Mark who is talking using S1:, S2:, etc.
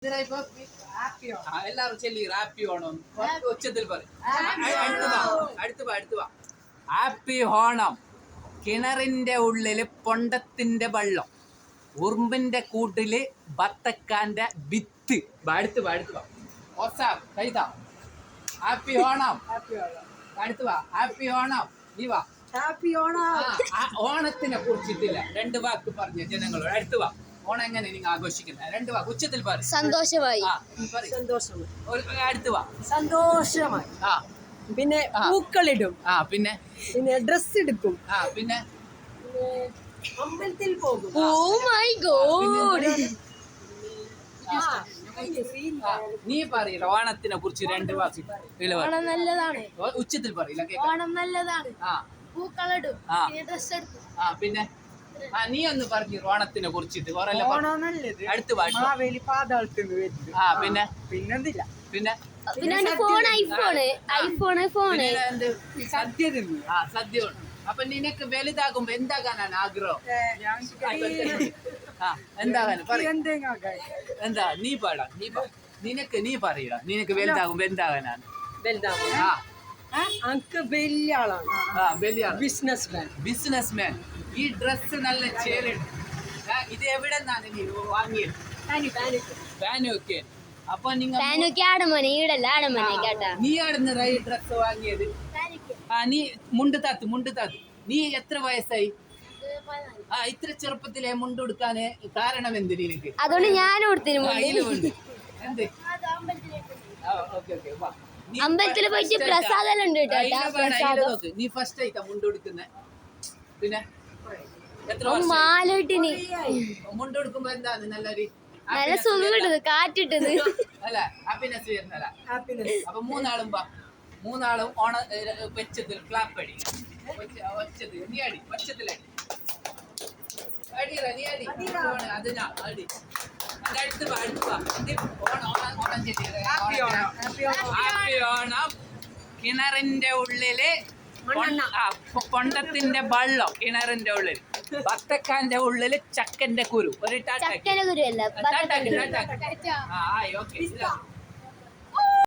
S1: എല്ലാരും ചെല്ലി ഹാപ്പി ഓണം ഉച്ചത്തിൽ പറയും. ഹാപ്പി ഓണം. കിണറിന്റെ ഉള്ളില് പൊണ്ടത്തിന്റെ വെള്ളം, ഉറുമ്പിന്റെ കൂട്ടില് ബത്തക്കാന്റെ വിത്ത്. അടുത്ത് കൈതാ. ഹാപ്പി ഓണം. അടുത്ത് വാ. ഹാപ്പി ഓണം. നീ വാ.
S2: ഹാപ്പി ഓണം.
S1: ഓണത്തിനെ കുറിച്ചിട്ടില്ല രണ്ട് വാക്ക് പറഞ്ഞ ജനങ്ങളോട്. അടുത്ത് വാ. ഓണം എങ്ങനെ നിങ്ങൾ ആഘോഷിക്കുന്നത്? രണ്ട് വാക്ക് ഉച്ചത്തിൽ പറ.
S2: സന്തോഷമായി.
S1: അടുത്ത് വാ.
S2: സന്തോഷമായി. പിന്നെ പൂക്കളിടും. പിന്നെ ഡ്രസ് എടുക്കും.
S1: പിന്നെ
S2: അമ്പലത്തിൽ പോകും.
S3: Oh my god.
S1: നീ പറയില്ല ഓണത്തിനെ കുറിച്ച് രണ്ട് വാക്ക്.
S3: ഓണം നല്ലതാണ്.
S1: ഉച്ചത്തിൽ പറയില്ല.
S3: ഓണം നല്ലതാണ്. പൂക്കളിടും. ഡ്രസ് എടുക്കും.
S1: പിന്നെ നീ ഒന്ന് പറഞ്ഞു ഓണത്തിനെ കുറിച്ചിട്ട്. അടുത്ത് പിന്നെ
S2: പിന്നെന്തില്ല.
S1: പിന്നെ
S3: ഫോൺ ഐഫോണ്
S2: സദ്യ തിന്നു.
S1: സദ്യ. അപ്പൊ നിനക്ക് വലുതാകുമ്പോ എന്താകാനാണ് ആഗ്രഹം? എന്താകാനും എന്താ നീ പാടാ. നീ പറയടാ. നിനക്ക് വലുതാകുമ്പോ എന്താകാനാണ്?
S2: വലിയ ആളാണ്.
S1: വലിയ
S2: ബിസിനസ് മാൻ.
S1: ഈ ഡ്രസ് നല്ല ചേലുണ്ട്. ഇത് എവിടെ നിന്നാണ് നീ വാങ്ങിയത്? പാനൊക്കെ. അപ്പൊ നിങ്ങൾ നീ ആടുന്ന ഡ്രസ് വാങ്ങിയത്? നീ മുണ്ട് താത്ത്. നീ എത്ര വയസ്സായി? ഇത്ര ചെറുപ്പത്തിലെ മുണ്ട് കൊടുക്കാന് കാരണം എന്ത് നിനക്ക്?
S3: അതുകൊണ്ട് ഞാൻ
S1: എന്ത്?
S3: അമ്പലത്തിൽ പോയിട്ട് പ്രസാദം ഉണ്ട്.
S1: നീ ഫസ്റ്റ് ആയിട്ടാ മുണ്ട് കൊടുക്കുന്ന? പിന്നെ
S3: മാലോട്ടിന്
S1: മുണ്ട് കൊടുക്കുമ്പോ എന്താണ് നല്ലൊരു
S3: നല്ല സുഖം കിട്ടുന്നത്, കാറ്റിട്ടത്
S1: അല്ല ഹാപ്പിനെസ് വരുന്നല്ല. അപ്പൊ മൂന്നാളും ഓണ വെച്ചതിൽ ക്ലാപ്പ് അടി. നീ അടി. പച്ചത്തിലടി. അതിനാ അടി. അടുത്ത് ഹാപ്പി ഓണം. കിണറിന്റെ ഉള്ളില് പൊണ്ടത്തിന്റെ വെള്ളം, കിണറിന്റെ ഉള്ളില് ബത്തക്കാന്റെ ഉള്ളില് ചക്കന്റെ കുരു. ഒരു
S3: ചക്കന്റെ കുരു അല്ല.
S1: ഓക്കെ.